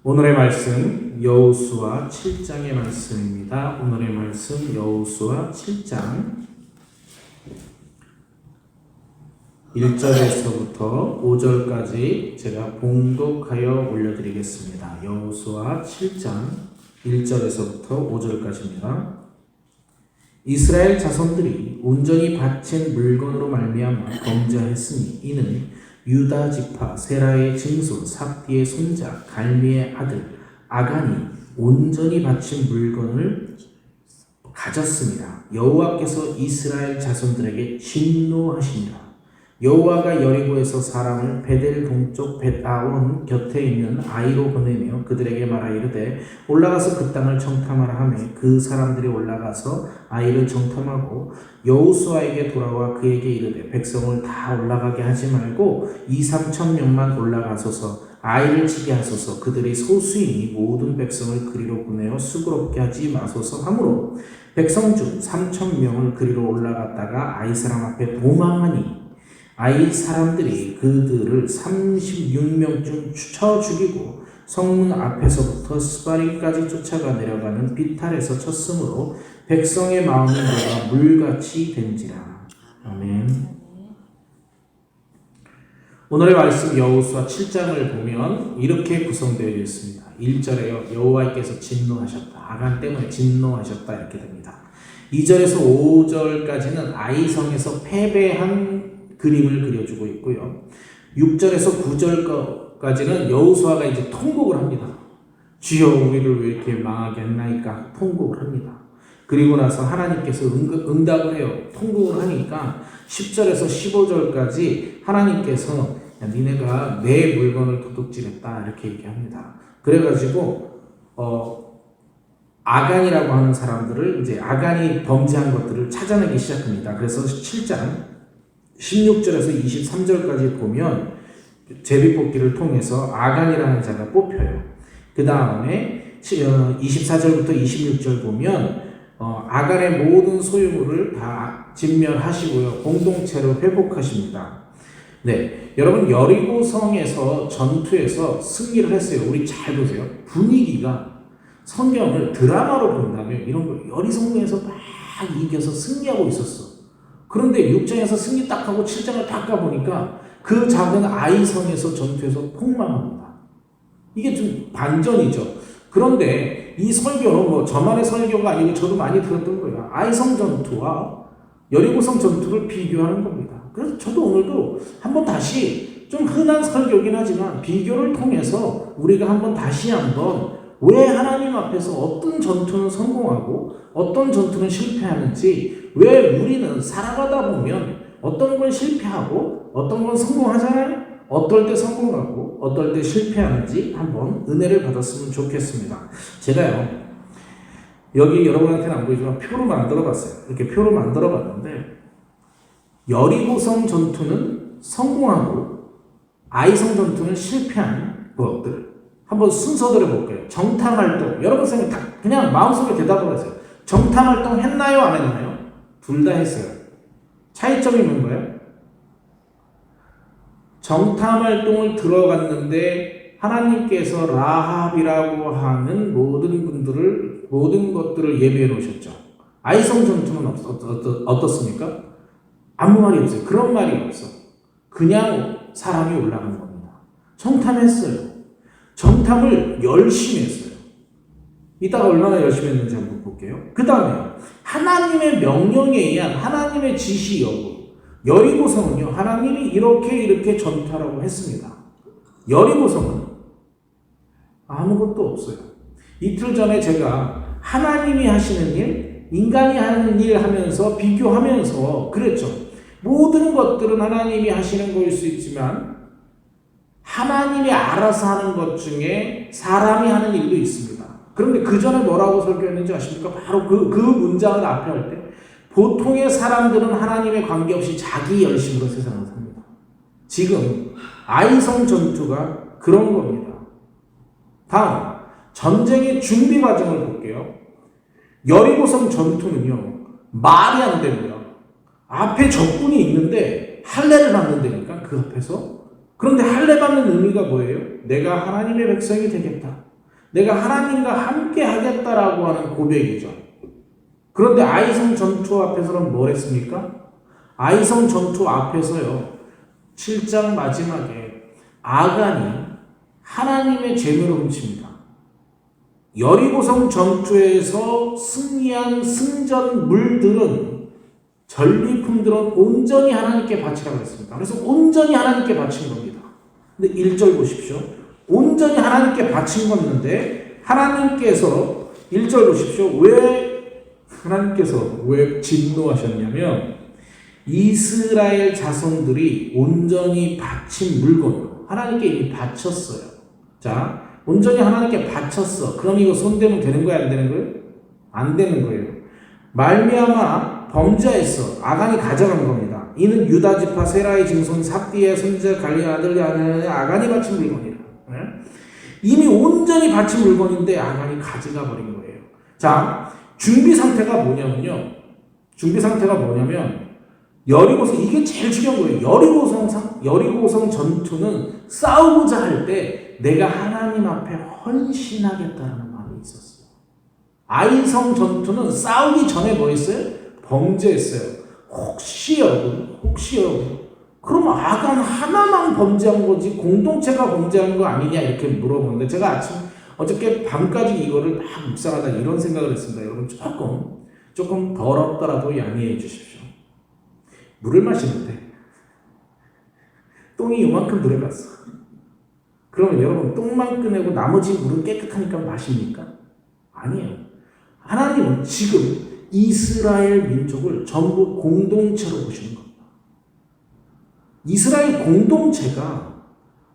오늘의 말씀 여호수아 7장의 말씀입니다. 오늘의 말씀 여호수아 7장 1절에서부터 5절까지 제가 봉독하여 올려드리겠습니다. 여호수아 7장 1절에서부터 5절까지입니다. 이스라엘 자손들이 온전히 바친 물건으로 말미암아 범죄하였으니 이는 유다 지파 세라의 증손 삽디의 손자 갈미의 아들 아간이 온전히 바친 물건을 가졌습니다. 여호와께서 이스라엘 자손들에게 진노하시니라. 여호와가 여리고에서 사람을 베델 동쪽 벳아원 곁에 있는 아이로 보내며 그들에게 말하이르되 올라가서 그 땅을 정탐하라 하며 그 사람들이 올라가서 아이를 정탐하고 여호수아에게 돌아와 그에게 이르되 백성을 다 올라가게 하지 말고 2-3천 명만 올라가소서 아이를 치게 하소서 그들이 소수이니 모든 백성을 그리로 보내어 수고롭게 하지 마소서 하므로 백성 중 3천 명을 그리로 올라갔다가 아이 사람 앞에 도망하니 아이 사람들이 그들을 36명쯤 쳐 죽이고 성문 앞에서부터 스바림까지 쫓아가 내려가는 비탈에서 쳤으므로 백성의 마음이 내가 물같이 된지라. 아멘. 오늘의 말씀 여호수아 7장을 보면 이렇게 구성되어 있습니다. 1절에요. 여호와께서 진노하셨다. 아간 때문에 진노하셨다 이렇게 됩니다. 2절에서 5절까지는 아이성에서 패배한 그림을 그려주고 있고요. 6절에서 9절까지는 여호수아가 이제 통곡을 합니다. 주여 우리를 왜 이렇게 망하게 했나이까 통곡을 합니다. 그리고 나서 하나님께서 응답을 해요. 통곡을 하니까 10절에서 15절까지 하나님께서 니네가 내 물건을 도둑질했다 이렇게 얘기합니다. 그래가지고 아간이라고 하는 사람들을 이제 아간이 범죄한 것들을 찾아내기 시작합니다. 그래서 7장 16절에서 23절까지 보면 제비뽑기를 통해서 아간이라는 자가 뽑혀요. 그 다음에 24절부터 26절 보면 아간의 모든 소유물을 다 진멸하시고요. 공동체로 회복하십니다. 네, 여러분 여리고성에서 전투에서 승리를 했어요. 우리 잘 보세요. 분위기가 성경을 드라마로 본다면 이런 거 여리성에서 막 이겨서 승리하고 있었어. 그런데 6장에서 승리 딱 하고 7장을 딱 가보니까 그 작은 아이성에서 전투에서 폭망합니다. 이게 좀 반전이죠. 그런데 이 설교는 뭐 저만의 설교가 아니고 저도 많이 들었던 거예요. 아이성 전투와 여리고성 전투를 비교하는 겁니다. 그래서 저도 오늘도 한번 다시 좀 흔한 설교긴 하지만 비교를 통해서 우리가 한번 다시 한번 왜 하나님 앞에서 어떤 전투는 성공하고 어떤 전투는 실패하는지 왜 우리는 살아가다 보면 어떤 건 실패하고 어떤 건 성공하잖아요. 어떨 때 성공하고 어떨 때 실패하는지 한번 은혜를 받았으면 좋겠습니다. 제가요 여기 여러분한테는 안 보이지만 표로 만들어 봤어요. 이렇게 표로 만들어 봤는데 여리고성 전투는 성공하고 아이성 전투는 실패한 것들 한번 순서대로 볼게요. 정탐활동 여러분 생각 그냥 마음속에 대답을 하세요. 정탐활동 했나요 안 했나요? 둘 다 했어요. 차이점이 뭔가요? 정탐활동을 들어갔는데 하나님께서 라합이라고 하는 모든 것들을 예비해 놓으셨죠. 아이성 전투는 어떻습니까? 아무 말이 없어요. 그런 말이 없어. 그냥 사람이 올라간 겁니다. 정탐했어요. 정탐을 열심히 했어요. 이따가 얼마나 열심히 했는지 한번 볼게요. 그 다음에 하나님의 명령에 의한 하나님의 지시 여부. 여리고성은요. 하나님이 이렇게 전투하라고 했습니다. 여리고성은 아무것도 없어요. 이틀 전에 제가 하나님이 하시는 일, 인간이 하는 일 하면서 비교하면서 그랬죠. 모든 것들은 하나님이 하시는 거일 수 있지만 하나님이 알아서 하는 것 중에 사람이 하는 일도 있습니다. 그런데 그 전에 뭐라고 설교했는지 아십니까? 바로 그 문장을 앞에 할 때 보통의 사람들은 하나님에 관계없이 자기 열심으로 세상을 삽니다. 지금 아이성 전투가 그런 겁니다. 다음 전쟁의 준비 과정을 볼게요. 여리고성 전투는요. 말이 안 됩니다. 앞에 적군이 있는데 할례를 받는다니까 그 앞에서. 그런데 할례 받는 의미가 뭐예요? 내가 하나님의 백성이 되겠다. 내가 하나님과 함께 하겠다라고 하는 고백이죠. 그런데 아이성 전투 앞에서는 뭘 했습니까? 아이성 전투 앞에서요. 7장 마지막에 아간이 하나님의 재물을 훔칩니다. 여리고성 전투에서 승리한 승전물들은 전리품들은 온전히 하나님께 바치라고 했습니다. 그래서 온전히 하나님께 바친 겁니다. 근데 1절 보십시오. 온전히 하나님께 바친 건데 하나님께서 1절 보십시오. 하나님께서 왜 진노하셨냐면 이스라엘 자손들이 온전히 바친 물건으로 하나님께 이미 바쳤어요. 자, 온전히 하나님께 바쳤어. 그럼 이거 손대면 되는 거야, 안 되는 거예요? 안 되는 거예요. 말미암아 범죄했어. 아간이 가져간 겁니다. 이는 유다 지파 세라의 증손 삽디의 손자 갈리 아들 아간이 바친 물건이라. 이미 온전히 바친 물건인데 아간이 가져가 버린 거예요. 자, 준비 상태가 뭐냐면 여리고성, 이게 제일 중요한 거예요. 여리고성 전투는 싸우고자 할 때 내가 하나님 앞에 헌신하겠다는 마음이 있었어요. 아이성 전투는 싸우기 전에 뭐 했어요? 범죄했어요. 혹시 여러분, 그럼 아간 하나만 범죄한 거지 공동체가 범죄한 거 아니냐 이렇게 물어보는데 제가 어저께 밤까지 이거를 막 묵상하다 이런 생각을 했습니다. 여러분 조금 더럽더라도 양해해 주십시오. 물을 마시는데 똥이 요만큼 들어갔어. 그러면 여러분 똥만 꺼내고 나머지 물은 깨끗하니까 마십니까? 아니에요. 하나님은 지금 이스라엘 민족을 전부 공동체로 보시는 겁니다. 이스라엘 공동체가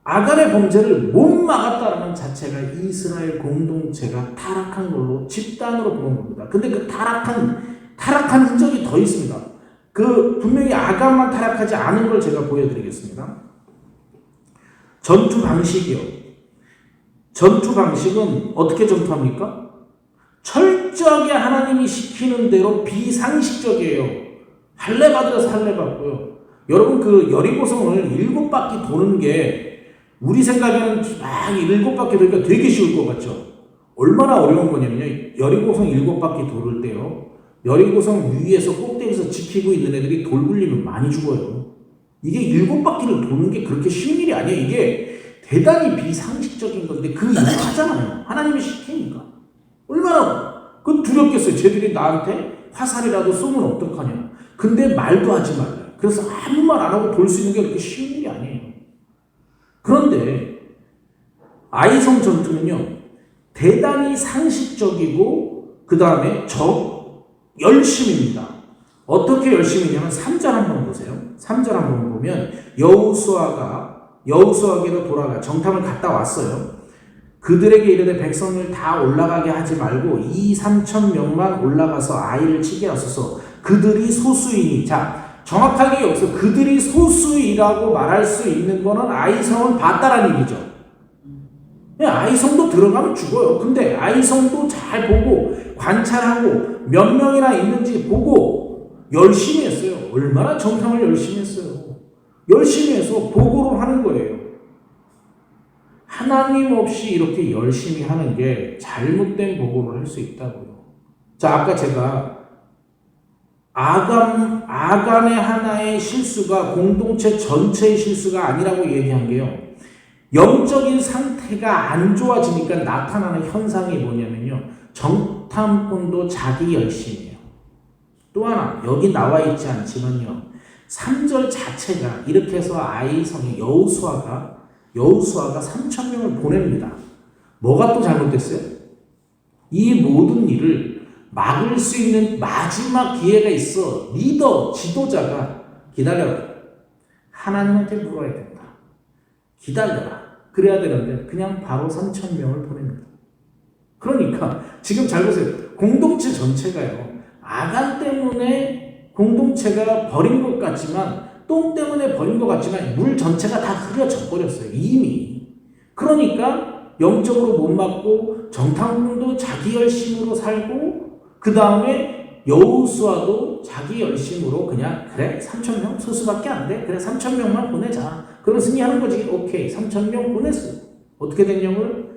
아간의 범죄를 못 막았다는 자체가 이스라엘 공동체가 타락한 걸로 집단으로 보는 겁니다. 근데 그 타락한 흔적이 더 있습니다. 분명히 아간만 타락하지 않은 걸 제가 보여드리겠습니다. 전투 방식은 어떻게 전투합니까? 철저하게 하나님이 시키는 대로 비상식적이에요. 할례 받으려서 할례 받고요. 여러분 여리고성을 7바퀴 도는 게 우리 생각에는 막 7바퀴 도니까 되게 쉬울 것 같죠? 얼마나 어려운 거냐면요. 여리고성 7바퀴 도를 때요. 여리고성 위에서 꼭대기에서 지키고 있는 애들이 돌 굴리면 많이 죽어요. 이게 7바퀴를 도는 게 그렇게 쉬운 일이 아니에요. 이게 대단히 비상식적인 건데 그 일을 하잖아요. 하나님이 시키니까. 얼마나 두렵겠어요. 쟤들이 나한테 화살이라도 쏘면 어떡하냐. 근데 말도 하지 말아요. 그래서 아무 말 안 하고 돌 수 있는 게 그렇게 쉬운 일이 아니에요. 그런데 아이성 전투는요. 대단히 상식적이고 그 다음에 열심입니다. 어떻게 열심이냐면 3절 한번 보세요. 3절 한번 보면 여호수아께로 돌아가 정탐을 갔다 왔어요. 그들에게 이르되 백성을 다 올라가게 하지 말고 2-3천 명만 올라가서 아이를 치게 하소서. 그들이 소수이니. 자, 정확하게 여기서 그들이 소수이라고 말할 수 있는 거는 아이성을 봤다라는 얘기죠. 아이성도 들어가면 죽어요. 근데 아이성도 잘 보고 관찰하고 몇 명이나 있는지 보고 열심히 했어요. 얼마나 정탐을 열심히 했어요. 열심히 해서 보고를 하는 거예요. 하나님 없이 이렇게 열심히 하는 게 잘못된 보고를 할 수 있다고요. 자, 아까 제가 아간의 하나의 실수가 공동체 전체의 실수가 아니라고 얘기한 게요. 영적인 상태가 안 좋아지니까 나타나는 현상이 뭐냐면요. 정탐꾼도 자기 열심이에요. 또 하나 여기 나와 있지 않지만요. 3절 자체가 이렇게 해서 아이성의 여호수아가 3,000명을 보냅니다. 뭐가 또 잘못됐어요? 이 모든 일을 막을 수 있는 마지막 기회가 있어. 리더, 지도자가 기다려라. 하나님한테 물어야 된다. 기다려라. 그래야 되는데 그냥 바로 3,000명을 보냅니다. 그러니까 지금 잘 보세요. 공동체 전체가요. 아간 때문에 공동체가 버린 것 같지만 똥 때문에 버린 것 같지만 물 전체가 다 흐려져 버렸어요. 이미. 그러니까 영적으로 못 맞고 정탐꾼도 자기 열심으로 살고 그 다음에 여호수아도 자기 열심으로 그냥 그래 3,000명 소수밖에 안 돼. 그래 3,000명만 보내자. 그럼 승리하는 거지. 오케이 3,000명 보냈어. 어떻게 됐냐고요?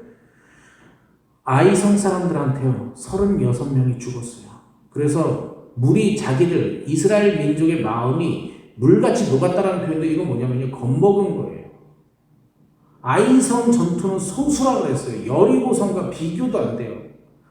아이성 사람들한테요 36명이 죽었어요. 그래서 물이 자기들 이스라엘 민족의 마음이 물같이 녹았다라는 표현도 이거 뭐냐면요 겁먹은 거예요. 아이성 전투는 소수라고 그랬어요. 여리고성과 비교도 안 돼요.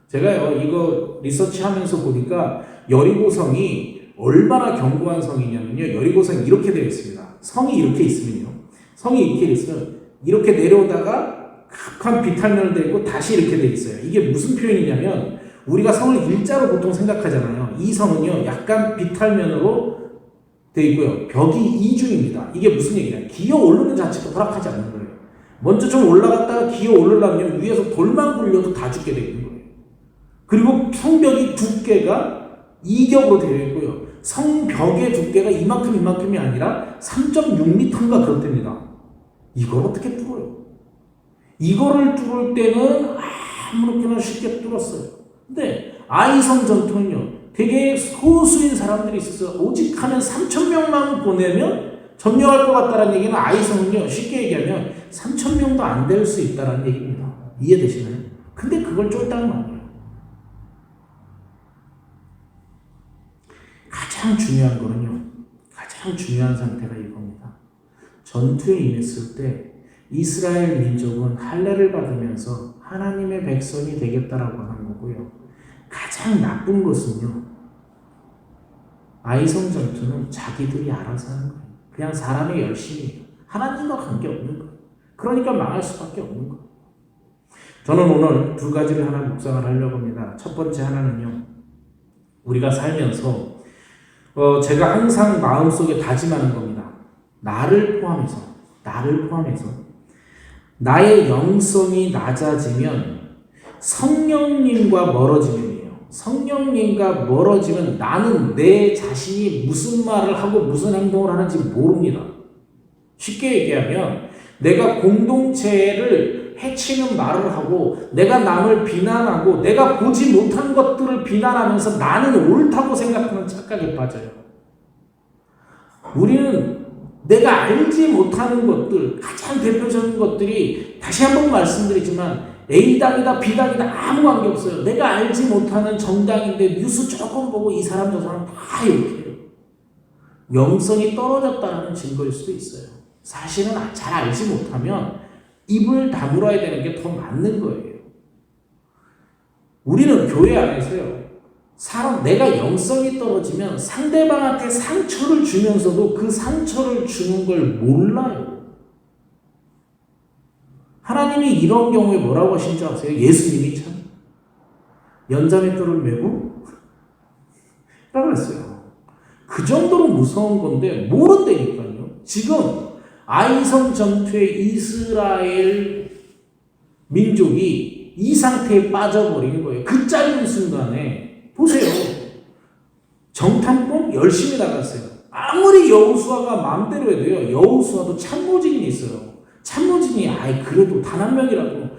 제가요 이거 리서치하면서 보니까 여리고성이 얼마나 견고한 성이냐면요 여리고성이 이렇게 되어 있습니다. 성이 이렇게 있으면요 성이 이렇게 있으면 이렇게 내려오다가 극한 비탈면을 대고 다시 이렇게 돼 있어요. 이게 무슨 표현이냐면 우리가 성을 일자로 보통 생각하잖아요. 이 성은요 약간 비탈면으로 돼 있고요. 벽이 이중입니다. 이게 무슨 얘기냐? 기어 오르는 자체도 허락하지 않는 거예요. 먼저 좀 올라갔다가 기어 오르려면 위에서 돌만 굴려도 다 죽게 돼 있는 거예요. 그리고 성벽이 두께가 이격으로 되어 있고요. 성벽의 두께가 이만큼이 아니라 3.6m인가 그렇답니다. 이걸 어떻게 뚫어요? 이거를 뚫을 때는 아무렇게나 쉽게 뚫었어요. 근데 아이성 전투는요, 되게 소수인 사람들이 있었어요. 오직 하면 3,000명만 보내면 점령할 것 같다는 얘기는 아이성은요, 쉽게 얘기하면 3,000명도 안 될 수 있다는 얘기입니다. 이해되시나요? 근데 그걸 쫄딱 말이에요. 가장 중요한 거는요, 가장 중요한 상태가 이겁니다. 전투에 임했을 때 이스라엘 민족은 할례를 받으면서 하나님의 백성이 되겠다라고 하는 거고요. 가장 나쁜 것은요. 아이성 전투는 자기들이 알아서 하는 거예요. 그냥 사람의 열심이에요. 하나님과 관계없는 거예요. 그러니까 망할 수밖에 없는 거예요. 저는 오늘 두 가지를 하나 묵상을 하려고 합니다. 첫 번째 하나는요. 우리가 살면서 제가 항상 마음속에 다짐하는 겁니다. 나를 포함해서 나의 영성이 낮아지면 성령님과 멀어지면이에요. 성령님과 멀어지면 나는 내 자신이 무슨 말을 하고 무슨 행동을 하는지 모릅니다. 쉽게 얘기하면 내가 공동체를 해치는 말을 하고 내가 남을 비난하고 내가 보지 못한 것들을 비난하면서 나는 옳다고 생각하는 착각에 빠져요. 우리는 내가 알지 못하는 것들, 가장 대표적인 것들이 다시 한번 말씀드리지만 A당이다 B당이다 아무 관계없어요. 내가 알지 못하는 정당인데 뉴스 조금 보고 이 사람 저 사람 다 욕해요. 영성이 떨어졌다는 증거일 수도 있어요. 사실은 잘 알지 못하면 입을 다물어야 되는 게 더 맞는 거예요. 우리는 교회 안에서요. 내가 영성이 떨어지면 상대방한테 상처를 주면서도 그 상처를 주는 걸 몰라요. 하나님이 이런 경우에 뭐라고 하신 줄 아세요? 예수님이 참 연자의 뼈를 메고 라고 했어요. 그 정도로 무서운 건데 모른다니까요. 지금 아이성 전투의 이스라엘 민족이 이 상태에 빠져버리는 거예요. 그 짧은 순간에 보세요. 정탐꾼 열심히 나갔어요. 아무리 여호수아가 마음대로 해도요. 여호수아도 참모진이 있어요. 참모진이 그래도 단 한 명이라도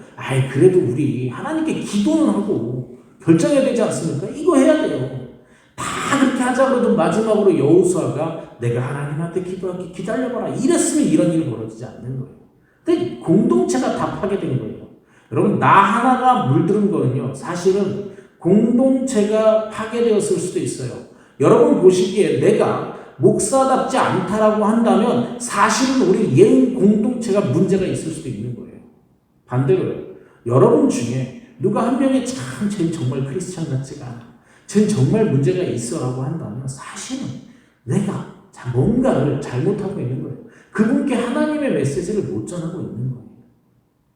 그래도 우리 하나님께 기도는 하고 결정해야 되지 않습니까? 이거 해야 돼요. 다 그렇게 하자 그래도 마지막으로 여호수아가 내가 하나님한테 기도할게 기다려봐라 이랬으면 이런 일이 벌어지지 않는 거예요. 근데 공동체가 다 파괴된 거예요. 여러분 나 하나가 물들은 거는요. 사실은 공동체가 파괴되었을 수도 있어요. 여러분 보시기에 내가 목사답지 않다라고 한다면 사실은 우리 예은 공동체가 문제가 있을 수도 있는 거예요. 반대로요. 여러분 중에 누가 한 명이 쟤는 정말 크리스찬 같지가 않아. 쟤는 정말 문제가 있어라고 한다면 사실은 내가 뭔가를 잘못하고 있는 거예요. 그분께 하나님의 메시지를 못 전하고 있는 거예요.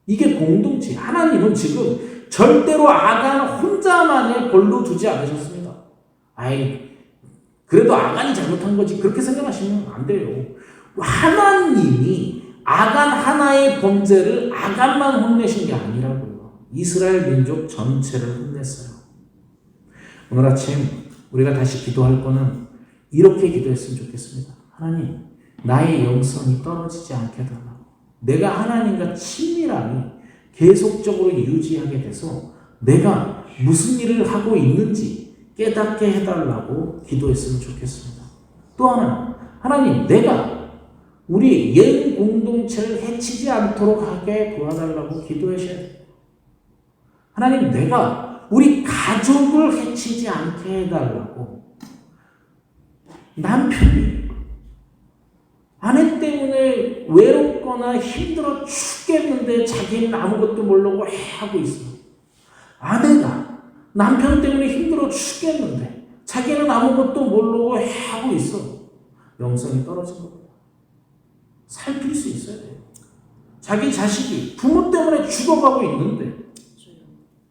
이게 공동체. 하나님은 지금 절대로 아간 혼자만의 벌로 두지 않으셨습니다. 그래도 아간이 잘못한 거지 그렇게 생각하시면 안 돼요. 하나님이 아간 하나의 범죄를 아간만 혼내신 게 아니라고요. 이스라엘 민족 전체를 혼냈어요. 오늘 아침 우리가 다시 기도할 거는 이렇게 기도했으면 좋겠습니다. 하나님, 나의 영성이 떨어지지 않게 달라고. 내가 하나님과 친밀함이 계속적으로 유지하게 돼서 내가 무슨 일을 하고 있는지 깨닫게 해달라고 기도했으면 좋겠습니다. 또 하나, 하나님, 내가 우리 옛 공동체를 해치지 않도록 하게 도와달라고 기도하셔야 돼요. 하나님, 내가 우리 가족을 해치지 않게 해달라고. 남편이 아내 때문에 외롭거나 힘들어 죽겠는데 자기는 아무것도 모르고 하고 있어. 아내가 남편 때문에 힘들어 죽겠는데 자기는 아무것도 모르고 하고 있어. 영성이 떨어진 겁니다. 살필 수 있어야 돼요. 자기 자식이 부모 때문에 죽어가고 있는데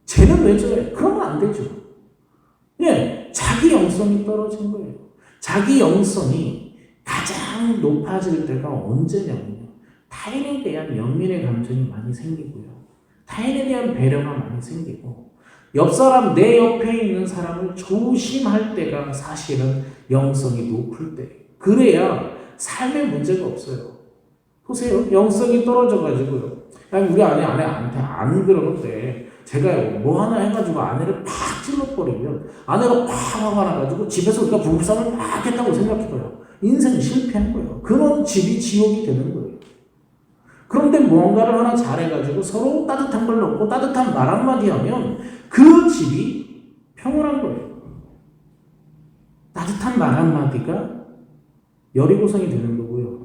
쟤는 왜 저래? 그러면 안 되죠. 예, 자기 영성이 떨어진 거예요. 자기 영성이 가장 높아질 때가 언제냐면요. 타인에 대한 연민의 감정이 많이 생기고요. 타인에 대한 배려가 많이 생기고 옆 사람, 내 옆에 있는 사람을 조심할 때가 사실은 영성이 높을 때예요. 그래야 삶에 문제가 없어요. 보세요. 영성이 떨어져가지고요. 우리 아내한테 안 그러는데 제가 뭐 하나 해가지고 아내를 팍 찔러버리면 아내가 팍 화가 나가지고 집에서 우리가 부부싸움을 막 했다고 생각해봐요. 인생 실패한 거예요. 그런 집이 지옥이 되는 거예요. 그런데 뭔가를 하나 잘해가지고 서로 따뜻한 걸 넣고 따뜻한 말 한마디 하면 그 집이 평온한 거예요. 따뜻한 말 한마디가 여리고성이 되는 거고요.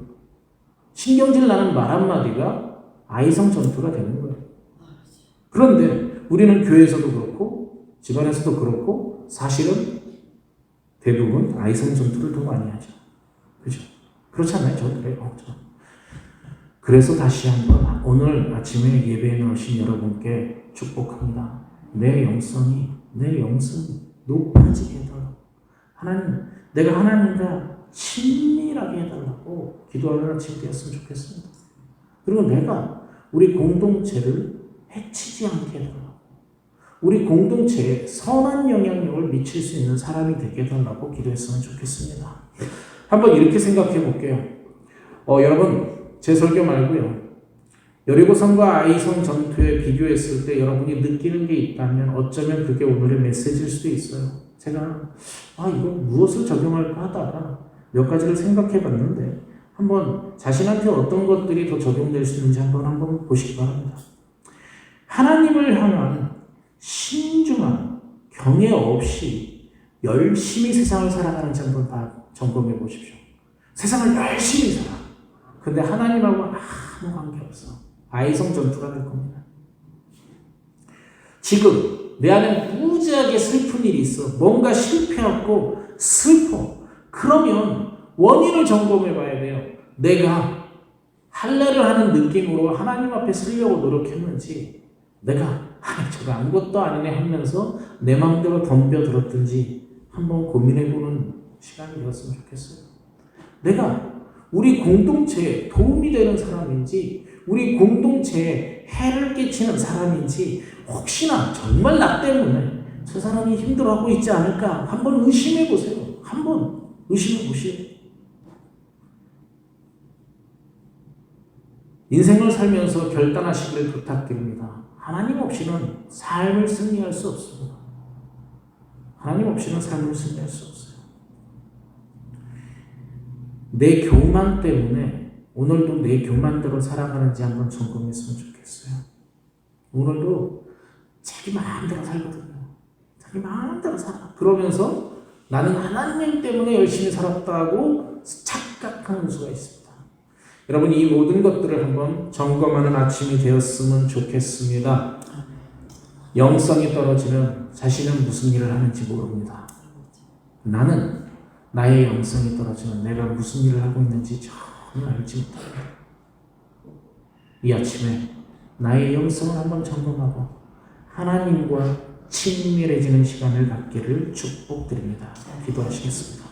신경질 나는 말 한마디가 아이성 전투가 되는 거예요. 그런데 우리는 교회에서도 그렇고 집안에서도 그렇고 사실은 대부분 아이성 전투를 더 많이 하죠. 그죠? 그렇지 않나요? 저도 그래요. 그래서 다시 한번 오늘 아침에 예배에 나오신 여러분께 축복합니다. 내 영성이 높아지게 해달라고. 하나님, 내가 하나님과 친밀하게 해달라고 기도하는 아침이 되었으면 좋겠습니다. 그리고 내가 우리 공동체를 해치지 않게 해달라고. 우리 공동체에 선한 영향력을 미칠 수 있는 사람이 되게 해달라고 기도했으면 좋겠습니다. 한번 이렇게 생각해 볼게요. 여러분, 제 설교 말고요. 여리고성과 아이성 전투에 비교했을 때 여러분이 느끼는 게 있다면 어쩌면 그게 오늘의 메시지일 수도 있어요. 제가 이거 무엇을 적용할까 하다가 몇 가지를 생각해 봤는데 한번 자신한테 어떤 것들이 더 적용될 수 있는지 한번 보시기 바랍니다. 하나님을 향한 신중한 경외 없이 열심히 세상을 살아가는지 한번 점검해 보십시오. 세상을 열심히 살아. 근데 하나님하고 아무 관계없어. 아이성 전투가 될 겁니다. 지금 내 안에 무지하게 슬픈 일이 있어. 뭔가 실패하고 슬퍼. 그러면 원인을 점검해 봐야 돼요. 내가 할례를 하는 느낌으로 하나님 앞에 서려고 노력했는지 내가 저거 아무것도 아니네 하면서 내 마음대로 덤벼들었든지 한번 고민해보는 시간이 되었으면 좋겠어요. 내가 우리 공동체에 도움이 되는 사람인지 우리 공동체에 해를 끼치는 사람인지 혹시나 정말 나 때문에 저 사람이 힘들어하고 있지 않을까 한번 의심해 보세요. 한번 의심해 보시오. 인생을 살면서 결단하시기를 부탁드립니다. 하나님 없이는 삶을 승리할 수 없습니다. 하나님 없이는 삶을 승리할 수 없어요. 내 교만 때문에 오늘도 내 교만대로 살아가는지 한번 점검했으면 좋겠어요. 오늘도 자기 마음대로 살거든요. 자기 마음대로 살아. 그러면서 나는 하나님 때문에 열심히 살았다고 착각하는 수가 있습니다. 여러분, 이 모든 것들을 한번 점검하는 아침이 되었으면 좋겠습니다. 영성이 떨어지면 자신은 무슨 일을 하는지 모릅니다. 나는 나의 영성이 떨어지면 내가 무슨 일을 하고 있는지 전혀 알지 못합니다. 이 아침에 나의 영성을 한번 점검하고 하나님과 친밀해지는 시간을 갖기를 축복드립니다. 기도하시겠습니다.